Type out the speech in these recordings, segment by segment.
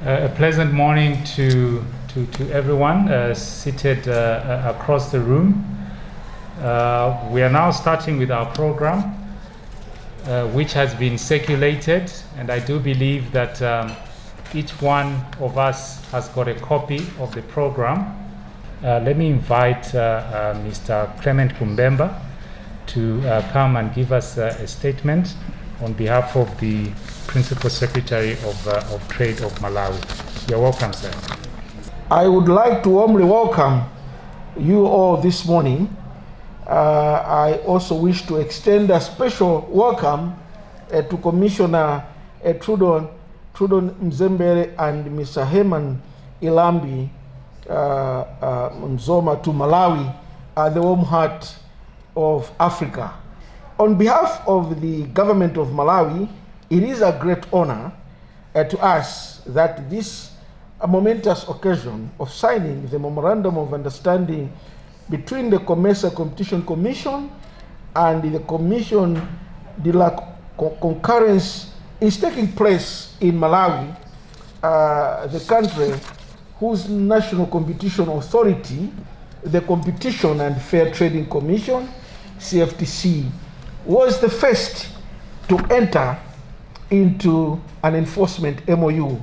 A pleasant morning to everyone seated across the room. We are now starting with our program, which has been circulated, and I do believe that each one of us has got a copy of the program. Let me invite Mr. Clement Kumbemba to come and give us a statement on behalf of the Principal Secretary of Trade of Malawi. You're welcome, sir. I would like to warmly welcome you all this morning. I also wish to extend a special welcome to Commissioner Trudon Nzembela and Mr. Herman Ilambi Nzoma to Malawi, the home heart of Africa. On behalf of the government of Malawi, it is a great honor to us that this momentous occasion of signing the Memorandum of Understanding between the COMESA Competition Commission and the Commission de la Concurrence is taking place in Malawi, the country whose National Competition Authority, the Competition and Fair Trading Commission, CFTC, was the first to enter into an enforcement MOU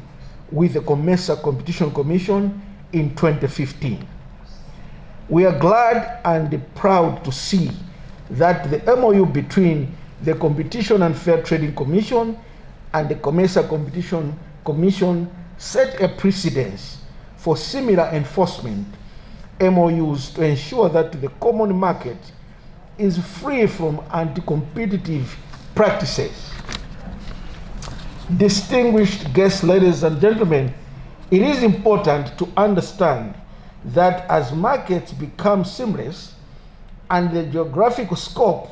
with the COMESA Competition Commission in 2015. We are glad and proud to see that the MOU between the Competition and Fair Trading Commission and the COMESA Competition Commission set a precedence for similar enforcement MOUs to ensure that the common market is free from anti-competitive practices. Distinguished guests, ladies and gentlemen, it is important to understand that as markets become seamless and the geographical scope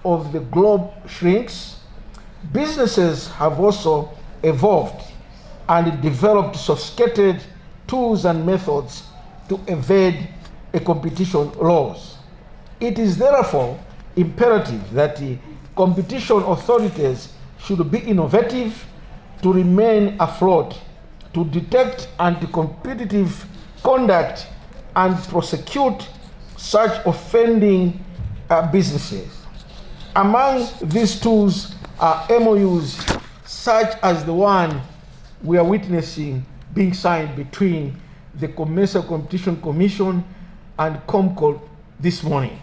of the globe shrinks, businesses have also evolved and developed sophisticated tools and methods to evade competition laws. It is therefore imperative that the competition authorities should be innovative to remain afloat, to detect anti-competitive conduct and prosecute such offending businesses. Among these tools are MOUs such as the one we are witnessing being signed between the COMESA Competition Commission and Comco this morning.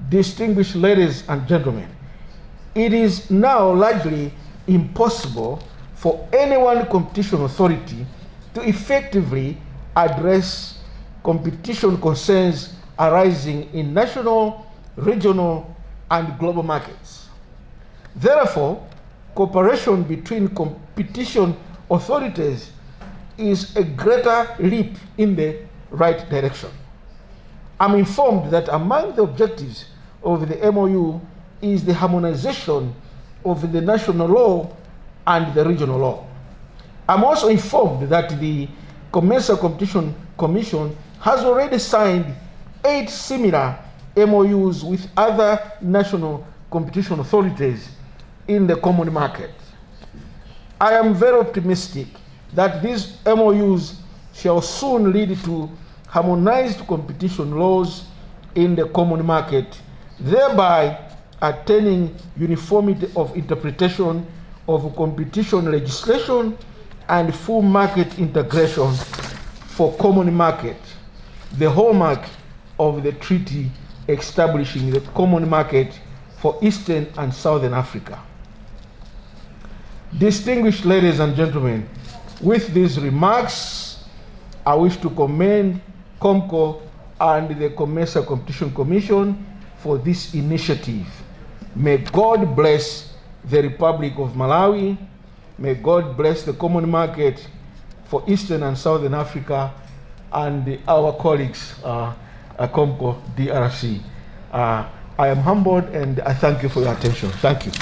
Distinguished ladies and gentlemen, it is now largely impossible for any one competition authority to effectively address competition concerns arising in national, regional, and global markets. Therefore, cooperation between competition authorities is a greater leap in the right direction. I'm informed that among the objectives of the MOU is the harmonization of the national law and the regional law. I'm also informed that the COMESA Competition Commission has already signed 8 similar MOUs with other national competition authorities in the common market. I am very optimistic that these MOUs shall soon lead to harmonized competition laws in the common market, thereby attaining uniformity of interpretation of competition legislation and full market integration for common market, the hallmark of the treaty establishing the common market for Eastern and Southern Africa. Distinguished ladies and gentlemen, with these remarks, I wish to commend Comco and the COMESA Competition Commission for this initiative. May God bless the Republic of Malawi. May God bless the common market for Eastern and Southern Africa and our colleagues at Comco DRC. I am humbled and I thank you for your attention. Thank you.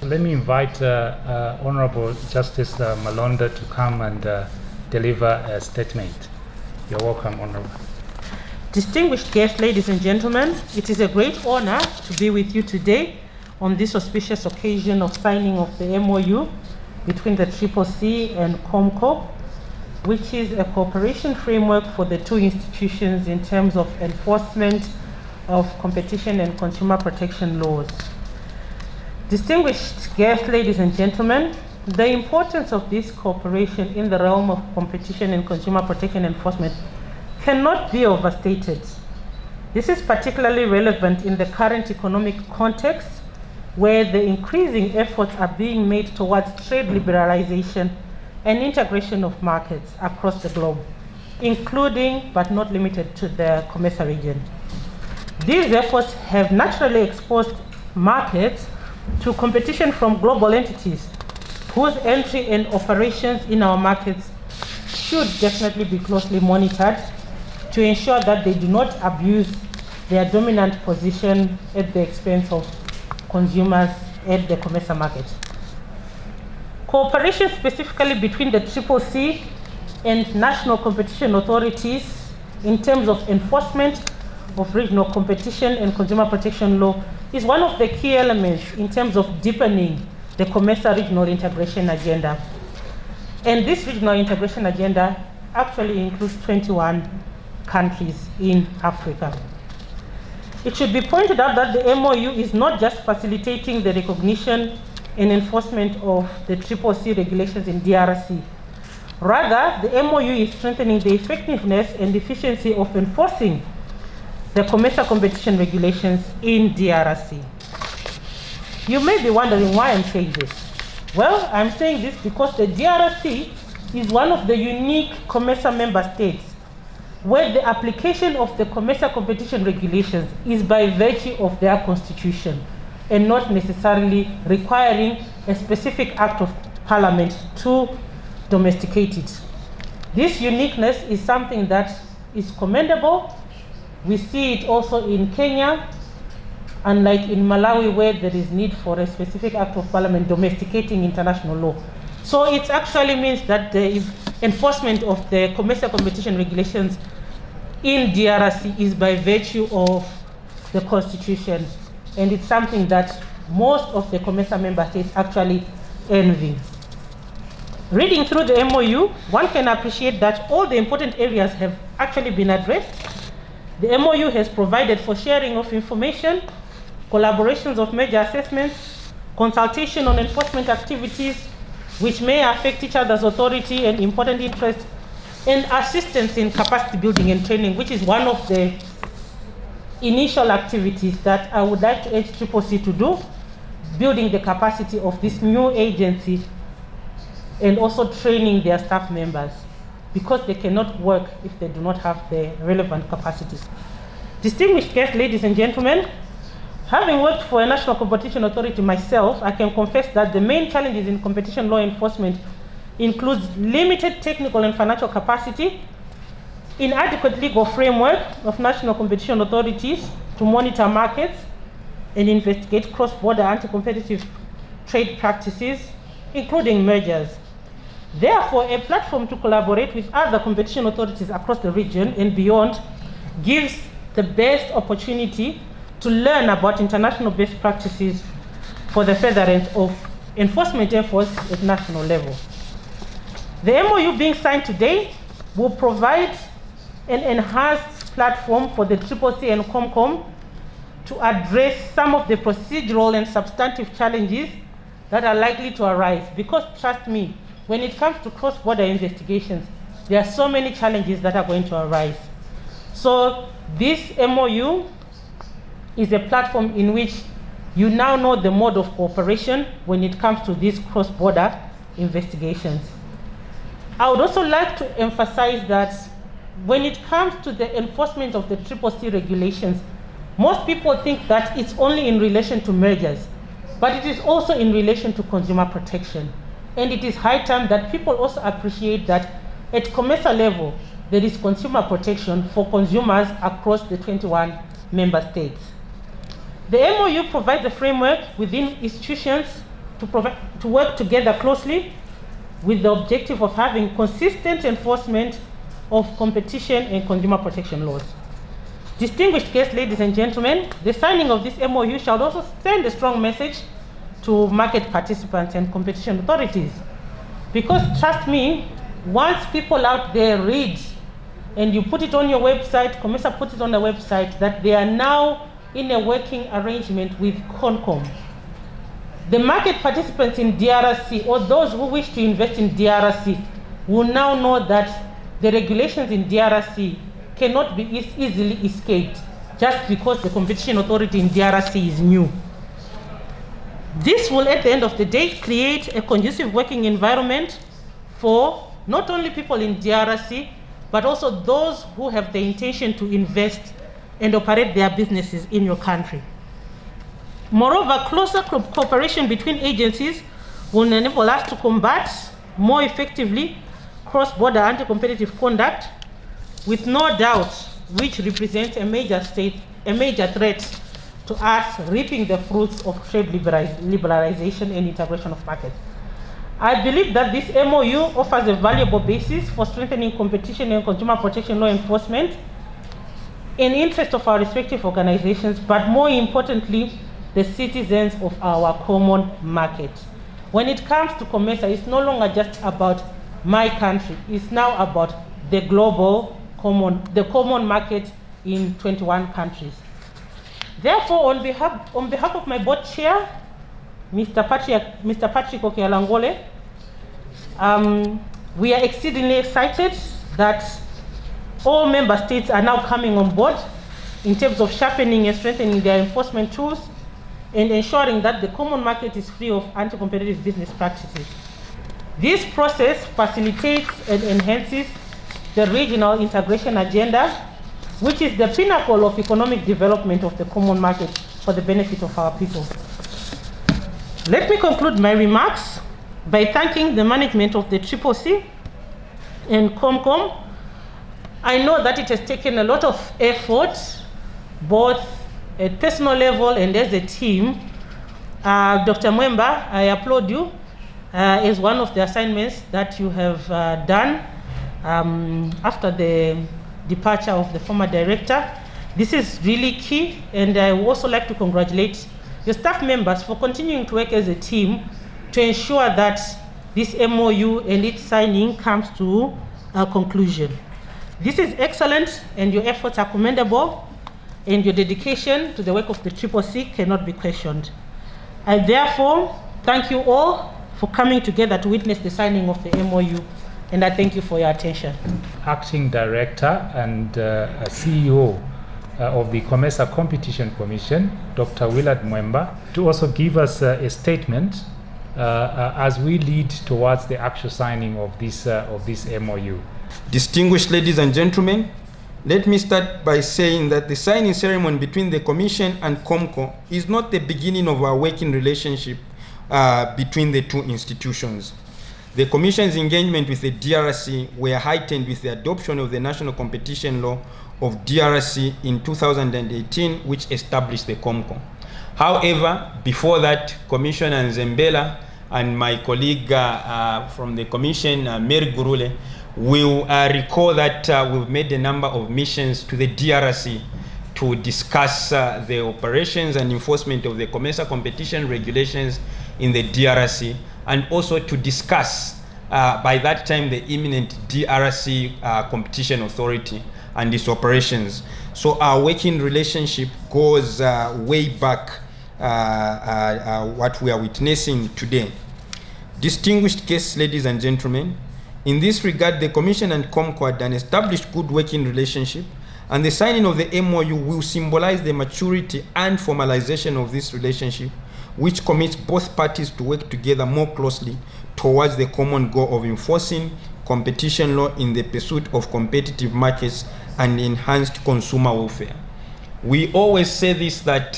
Let me invite Honorable Justice Malonda to come and deliver a statement. You're welcome, Honorable. Distinguished guests, ladies and gentlemen, it is a great honor to be with you today on this auspicious occasion of signing of the MOU between the CCC and Comco, which is a cooperation framework for the two institutions in terms of enforcement of competition and consumer protection laws. Distinguished guests, ladies and gentlemen, the importance of this cooperation in the realm of competition and consumer protection enforcement cannot be overstated. This is particularly relevant in the current economic context, where the increasing efforts are being made towards trade liberalization and integration of markets across the globe, including but not limited to the COMESA region. These efforts have naturally exposed markets to competition from global entities whose entry and operations in our markets should definitely be closely monitored to ensure that they do not abuse their dominant position at the expense of consumers at the COMESA market. Cooperation specifically between the CCC and national competition authorities in terms of enforcement of regional competition and consumer protection law is one of the key elements in terms of deepening the COMESA regional integration agenda. And this regional integration agenda actually includes 21 countries in Africa. It should be pointed out that the MOU is not just facilitating the recognition and enforcement of the CCC regulations in DRC. Rather, the MOU is strengthening the effectiveness and efficiency of enforcing the COMESA competition regulations in DRC. You may be wondering why I'm saying this. Well, I'm saying this because the DRC is one of the unique COMESA member states where the application of the COMESA competition regulations is by virtue of their constitution and not necessarily requiring a specific act of parliament to domesticate it. This uniqueness is something that is commendable. We see it also in Kenya, unlike in Malawi, where there is need for a specific act of parliament domesticating international law. So it actually means that the enforcement of the COMESA competition regulations in DRC is by virtue of the constitution, and it's something that most of the COMESA member states actually envy. Reading through the MOU, one can appreciate that all the important areas have actually been addressed. The MOU has provided for sharing of information, collaborations of major assessments, consultation on enforcement activities which may affect each other's authority and important interests, and assistance in capacity building and training, which is one of the initial activities that I would like to urge CCC to do, building the capacity of this new agency and also training their staff members, because they cannot work if they do not have the relevant capacities. Distinguished guests, ladies and gentlemen, having worked for a national competition authority myself, I can confess that the main challenges in competition law enforcement includes limited technical and financial capacity, inadequate legal framework of national competition authorities to monitor markets and investigate cross-border anti-competitive trade practices, including mergers. Therefore, a platform to collaborate with other competition authorities across the region and beyond gives the best opportunity to learn about international best practices for the furtherance of enforcement efforts at national level. The MOU being signed today will provide an enhanced platform for the CCC and Comco to address some of the procedural and substantive challenges that are likely to arise. Because trust me, when it comes to cross-border investigations, there are so many challenges that are going to arise. So this MOU is a platform in which you now know the mode of cooperation when it comes to these cross-border investigations. I would also like to emphasize that when it comes to the enforcement of the CCC regulations, most people think that it's only in relation to mergers, but it is also in relation to consumer protection. And it is high time that people also appreciate that at COMESA level, there is consumer protection for consumers across the 21 member states. The MOU provides a framework within institutions to work together closely with the objective of having consistent enforcement of competition and consumer protection laws. Distinguished guests, ladies and gentlemen, the signing of this MOU shall also send a strong message to market participants and competition authorities Because trust me, once people out there read and you put it on your website, COMESA put it on the website, that they are now in a working arrangement with CONCOM. The market participants in DRC, or those who wish to invest in DRC, will now know that the regulations in DRC cannot be easily escaped just because the competition authority in DRC is new. This will, at the end of the day, create a conducive working environment for not only people in DRC, but also those who have the intention to invest and operate their businesses in your country. Moreover, closer cooperation between agencies will enable us to combat more effectively cross-border anti-competitive conduct, with no doubt which represents a major threat to us reaping the fruits of trade liberalization and integration of markets. I believe that this MOU offers a valuable basis for strengthening competition and consumer protection law enforcement in interest of our respective organizations, but more importantly, the citizens of our common market. When it comes to COMESA, it's no longer just about my country, it's now about the global common market in 21 countries. Therefore, on behalf of my board chair, Mr. Patrick Okealangole, we are exceedingly excited that all member states are now coming on board in terms of sharpening and strengthening their enforcement tools and ensuring that the common market is free of anti-competitive business practices. This process facilitates and enhances the regional integration agenda, which is the pinnacle of economic development of the common market for the benefit of our people. Let me conclude my remarks by thanking the management of the CCC and Comco. I know that it has taken a lot of effort, both at personal level and as a team. Dr. Mwemba, I applaud you as one of the assignments that you have done after the departure of the former director. This is really key, and I would also like to congratulate your staff members for continuing to work as a team to ensure that this MOU and its signing comes to a conclusion. This is excellent, and your efforts are commendable, and your dedication to the work of the CCC cannot be questioned. I therefore thank you all for coming together to witness the signing of the MOU, and I thank you for your attention. Acting Director and CEO of the COMESA Competition Commission, Dr. Willard Mwemba, to also give us a statement as we lead towards the actual signing of this MOU. Distinguished ladies and gentlemen, let me start by saying that the signing ceremony between the Commission and Comco is not the beginning of our working relationship between the two institutions. The Commission's engagement with the DRC were heightened with the adoption of the National Competition Law of DRC in 2018, which established the Comco. However, before that, Commissioner Nzembela and my colleague from the Commission, Mary Gurule, will recall that we've made a number of missions to the DRC to discuss the operations and enforcement of the COMESA competition regulations in the DRC, and also to discuss by that time the imminent DRC competition authority and its operations. So our working relationship goes way back what we are witnessing today. Distinguished guests, ladies and gentlemen, in this regard, the Commission and Comco had an established good working relationship, and the signing of the MOU will symbolize the maturity and formalization of this relationship, which commits both parties to work together more closely towards the common goal of enforcing competition law in the pursuit of competitive markets and enhanced consumer welfare. We always say this, that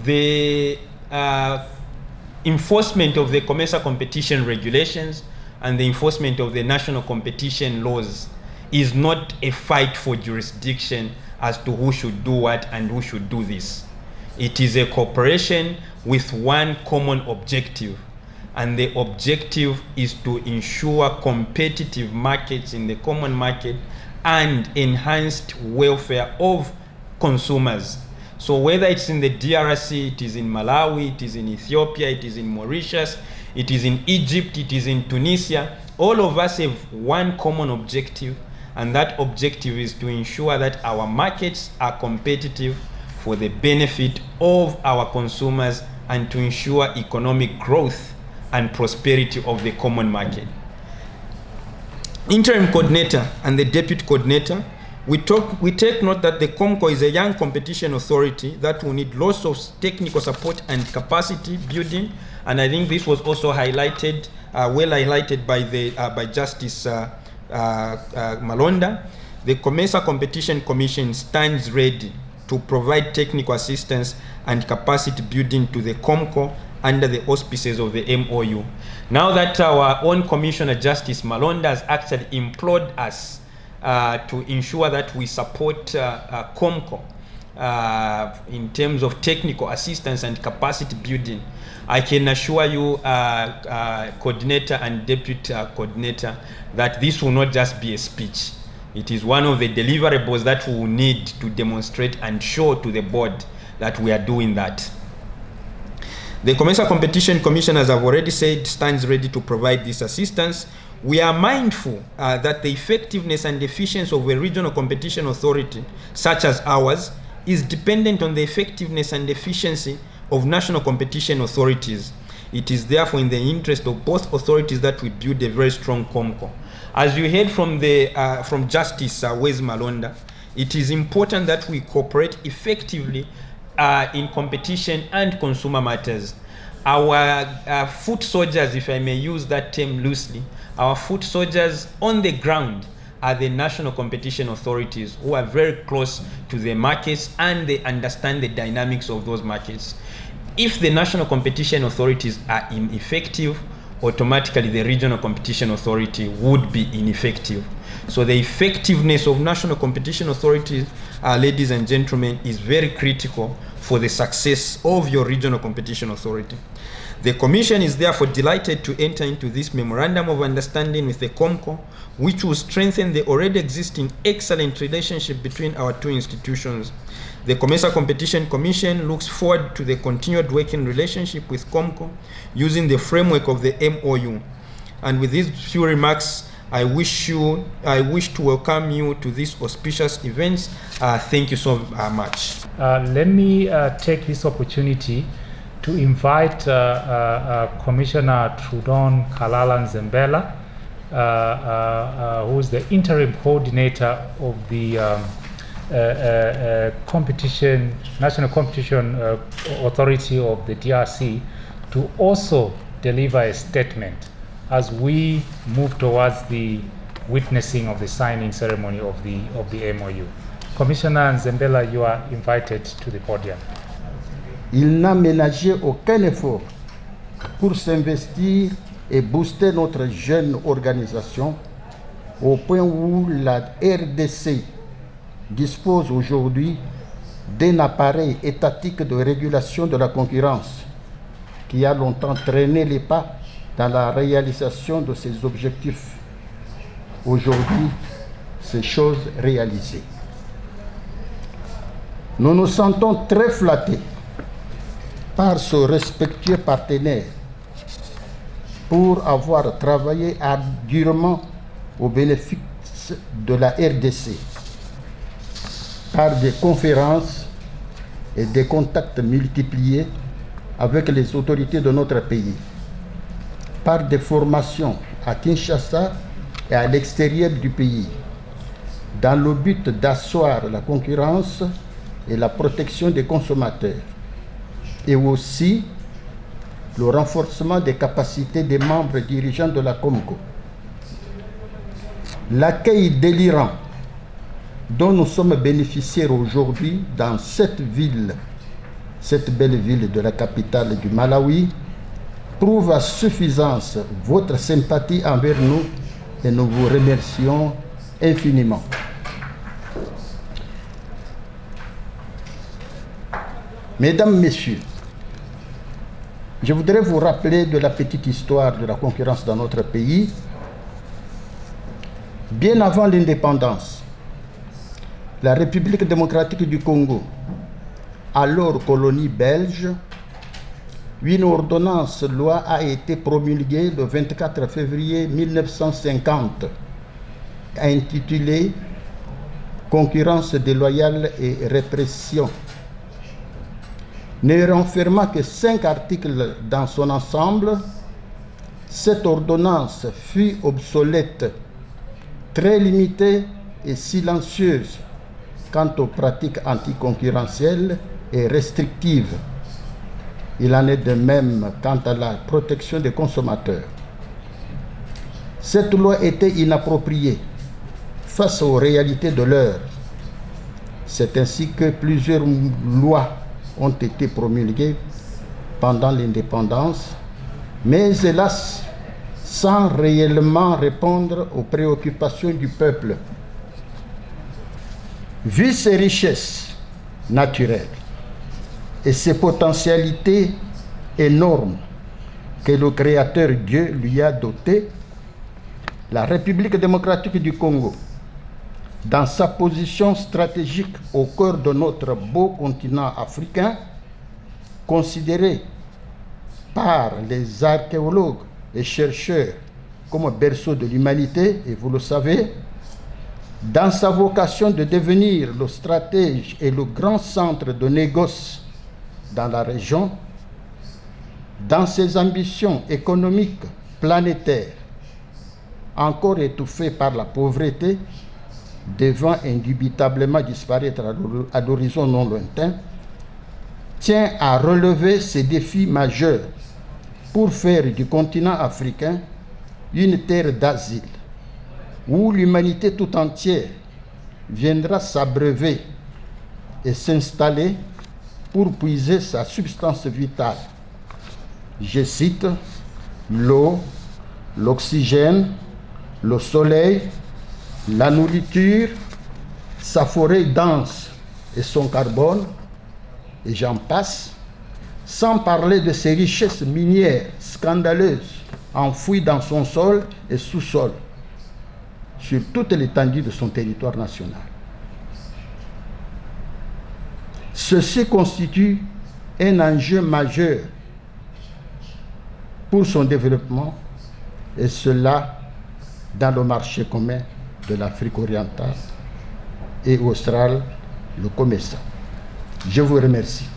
the enforcement of the COMESA competition regulations and the enforcement of the national competition laws is not a fight for jurisdiction as to who should do what and who should do this. It is a cooperation with one common objective, and the objective is to ensure competitive markets in the common market and enhanced welfare of consumers. So whether it's in the DRC, it is in Malawi, it is in Ethiopia, it is in Mauritius, it is in Egypt, it is in Tunisia, all of us have one common objective, and that objective is to ensure that our markets are competitive for the benefit of our consumers and to ensure economic growth and prosperity of the common market. Interim coordinator and the deputy coordinator, we take note that the Comco is a young competition authority that will need lots of technical support and capacity building, and I think this was also highlighted, well highlighted by Justice Malonda. The COMESA Competition Commission stands ready to provide technical assistance and capacity building to the Comco under the auspices of the MOU. Now that our own Commissioner Justice Malonda has actually implored us to ensure that we support Comco in terms of technical assistance and capacity building, I can assure you, coordinator and deputy coordinator, that this will not just be a speech. It is one of the deliverables that we will need to demonstrate and show to the board that we are doing that. The COMESA Competition Commission, as I've already said, stands ready to provide this assistance. We are mindful that the effectiveness and efficiency of a regional competition authority, such as ours, is dependent on the effectiveness and efficiency of national competition authorities. It is therefore in the interest of both authorities that we build a very strong Comco. As you heard from Justice Wezi Malonda, it is important that we cooperate effectively in competition and consumer matters. Our foot soldiers, if I may use that term loosely, our foot soldiers on the ground are the national competition authorities who are very close to the markets and they understand the dynamics of those markets. If the national competition authorities are ineffective, automatically the regional competition authority would be ineffective. So the effectiveness of national competition authorities, ladies and gentlemen, is very critical for the success of your regional competition authority. The Commission is therefore delighted to enter into this memorandum of understanding with the Comco, which will strengthen the already existing excellent relationship between our two institutions. The COMESA Competition Commission looks forward to the continued working relationship with Comco using the framework of the MOU. And with these few remarks, I wish to welcome you to these auspicious events. Thank you so much. Let me take this opportunity to invite Commissioner Trudon, Kalala, and Nzembela, who is the interim coordinator of the National Competition Authority of the DRC, to also deliver a statement as we move towards the witnessing of the signing ceremony of the MOU. Commissioner Nzembela, you are invited to the podium. Il n'a ménagé aucun effort pour s'investir et booster notre jeune organisation au point où la RDC dispose aujourd'hui d'un appareil étatique de régulation de la concurrence qui a longtemps traîné les pas dans la réalisation de ses objectifs. Aujourd'hui, c'est chose réalisée. Nous nous sentons très flattés par ce respectueux partenaire pour avoir travaillé ardument au bénéfice de la RDC par des conférences et des contacts multipliés avec les autorités de notre pays, par des formations à Kinshasa et à l'extérieur du pays, dans le but d'asseoir la concurrence et la protection des consommateurs, et aussi le renforcement des capacités des membres dirigeants de la Comco. L'accueil délirant dont nous sommes bénéficiaires aujourd'hui dans cette ville, cette belle ville de la capitale du Malawi, prouve à suffisance votre sympathie envers nous et nous vous remercions infiniment. Mesdames, Messieurs, je voudrais vous rappeler de la petite histoire de la concurrence dans notre pays. Bien avant l'indépendance, la République démocratique du Congo alors colonie belge, une ordonnance loi a été promulguée le 24 février 1950, intitulée Concurrence déloyale et répression. Ne renfermant que 5 articles dans son ensemble, cette ordonnance fut obsolète, très limitée et silencieuse quant aux pratiques anticoncurrentielles et restrictives. Il en est de même quant à la protection des consommateurs. Cette loi était inappropriée face aux réalités de l'heure. C'est ainsi que plusieurs lois ont été promulguées pendant l'indépendance, mais hélas, sans réellement répondre aux préoccupations du peuple. Vu ses richesses naturelles et ses potentialités énormes que le Créateur Dieu lui a dotées, la République démocratique du Congo, dans sa position stratégique au cœur de notre beau continent africain, considéré par les archéologues et chercheurs comme berceau de l'humanité, et vous le savez, dans sa vocation de devenir le stratège et le grand centre de négoce dans la région, dans ses ambitions économiques planétaires, encore étouffées par la pauvreté, devant indubitablement disparaître à l'horizon non lointain, tient à relever ces défis majeurs pour faire du continent africain une terre d'asile, où l'humanité tout entière viendra s'abreuver et s'installer pour puiser sa substance vitale. Je cite l'eau, l'oxygène, le soleil, la nourriture, sa forêt dense et son carbone, et j'en passe, sans parler de ses richesses minières scandaleuses enfouies dans son sol et sous-sol, sur toute l'étendue de son territoire national. Ceci constitue un enjeu majeur pour son développement, et cela dans le marché commun de l'Afrique orientale et australe, le COMESA. Je vous remercie.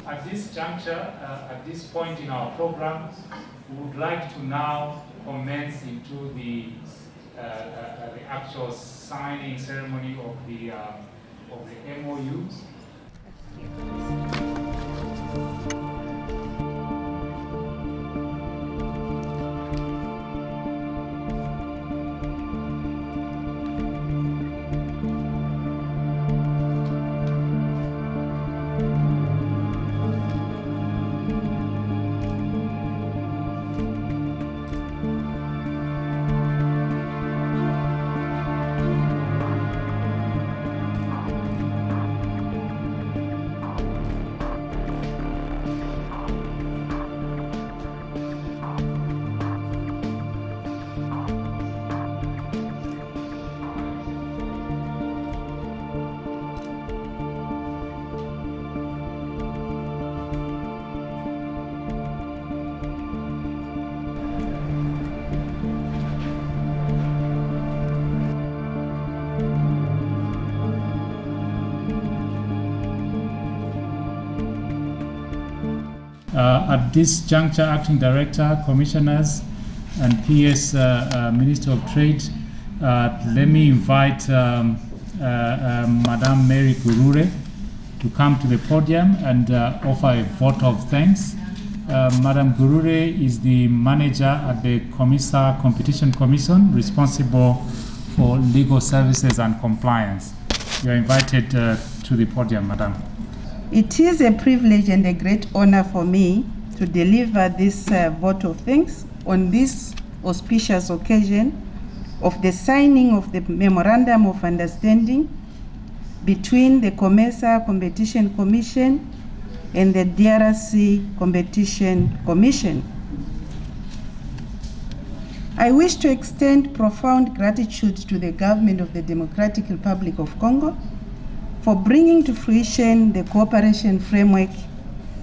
At this juncture, at this point in our program, we would like to now commence into the actual signing ceremony of the MOUs. At this juncture, Acting Director, Commissioners, and PS Minister of Trade, let me invite Madame Mary Gurure to come to the podium and offer a vote of thanks. Madame Gurure is the manager at the COMESA Competition Commission, responsible for legal services and compliance. You are invited to the podium, Madam. It is a privilege and a great honor for me to deliver this vote of thanks on this auspicious occasion of the signing of the Memorandum of Understanding between the COMESA Competition Commission and the DRC Competition Commission. I wish to extend profound gratitude to the government of the Democratic Republic of Congo for bringing to fruition the cooperation framework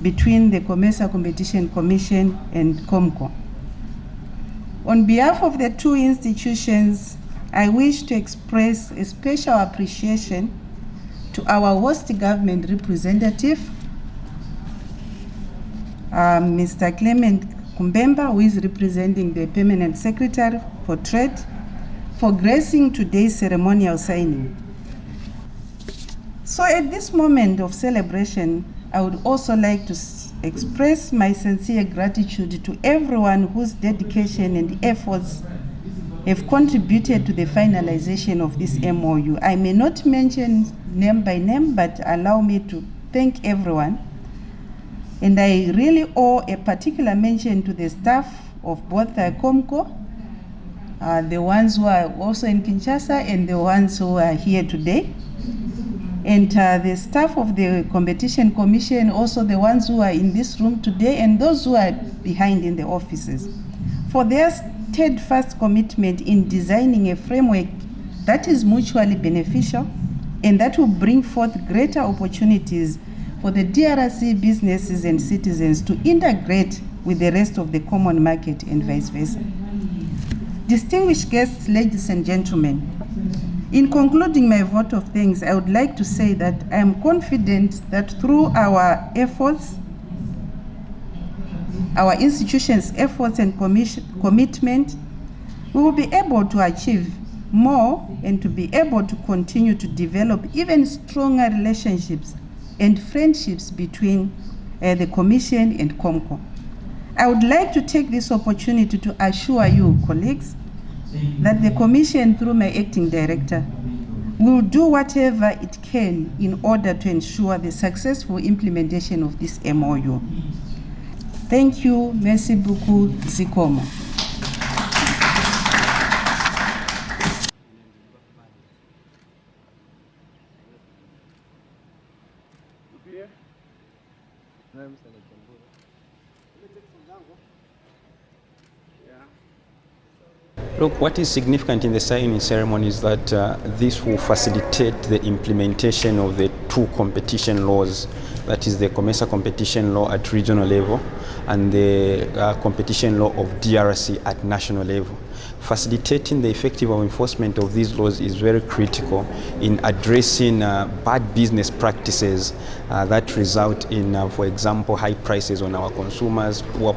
between the COMESA Competition Commission and Comco. On behalf of the two institutions, I wish to express a special appreciation to our host government representative, Mr. Clement Kumbemba, who is representing the Permanent Secretary for Trade, for gracing today's ceremonial signing. So at this moment of celebration, I would also like to express my sincere gratitude to everyone whose dedication and efforts have contributed to the finalization of this MOU. I may not mention name by name, but allow me to thank everyone. And I really owe a particular mention to the staff of both Comco, the ones who are also in Kinshasa and the ones who are here today. And the staff of the Competition Commission, also the ones who are in this room today, and those who are behind in the offices, for their steadfast commitment in designing a framework that is mutually beneficial and that will bring forth greater opportunities for the DRC businesses and citizens to integrate with the rest of the common market and vice versa. Distinguished guests, ladies and gentlemen, in concluding my vote of thanks, I would like to say that I am confident that through our efforts, our institution's efforts and commitment, we will be able to achieve more and to be able to continue to develop even stronger relationships and friendships between the Commission and Comco. I would like to take this opportunity to assure you, colleagues, that the Commission, through my acting director, will do whatever it can in order to ensure the successful implementation of this MOU. Thank you. Merci beaucoup. Zikomo. Look, what is significant in the signing ceremony is that this will facilitate the implementation of the two competition laws, that is the COMESA competition law at regional level and the competition law of DRC at national level. Facilitating the effective enforcement of these laws is very critical in addressing bad business practices that result in, for example, high prices on our consumers, poor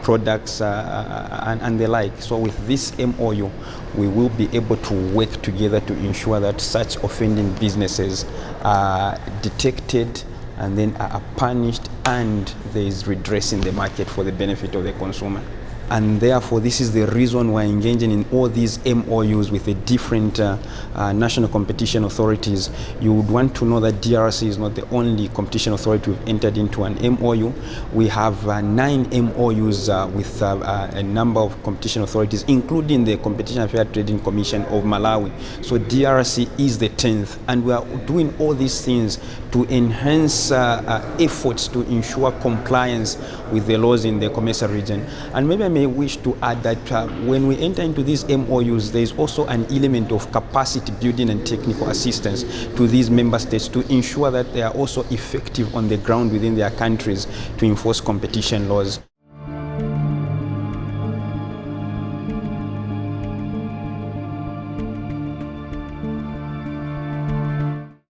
products, and the like. So with this MOU, we will be able to work together to ensure that such offending businesses are detected and then are punished, and there is redress in the market for the benefit of the consumer. And therefore, this is the reason we're engaging in all these MOUs with the different national competition authorities. You would want to know that DRC is not the only competition authority we've entered into an MOU. We have 9 MOUs with a number of competition authorities, including the Competition and Fair Trading Commission of Malawi. So DRC is the 10th, and we are doing all these things to enhance efforts to ensure compliance with the laws in the COMESA region. And maybe I may wish to add that when we enter into these MOUs, there is also an element of capacity building and technical assistance to these member states to ensure that they are also effective on the ground within their countries to enforce competition laws.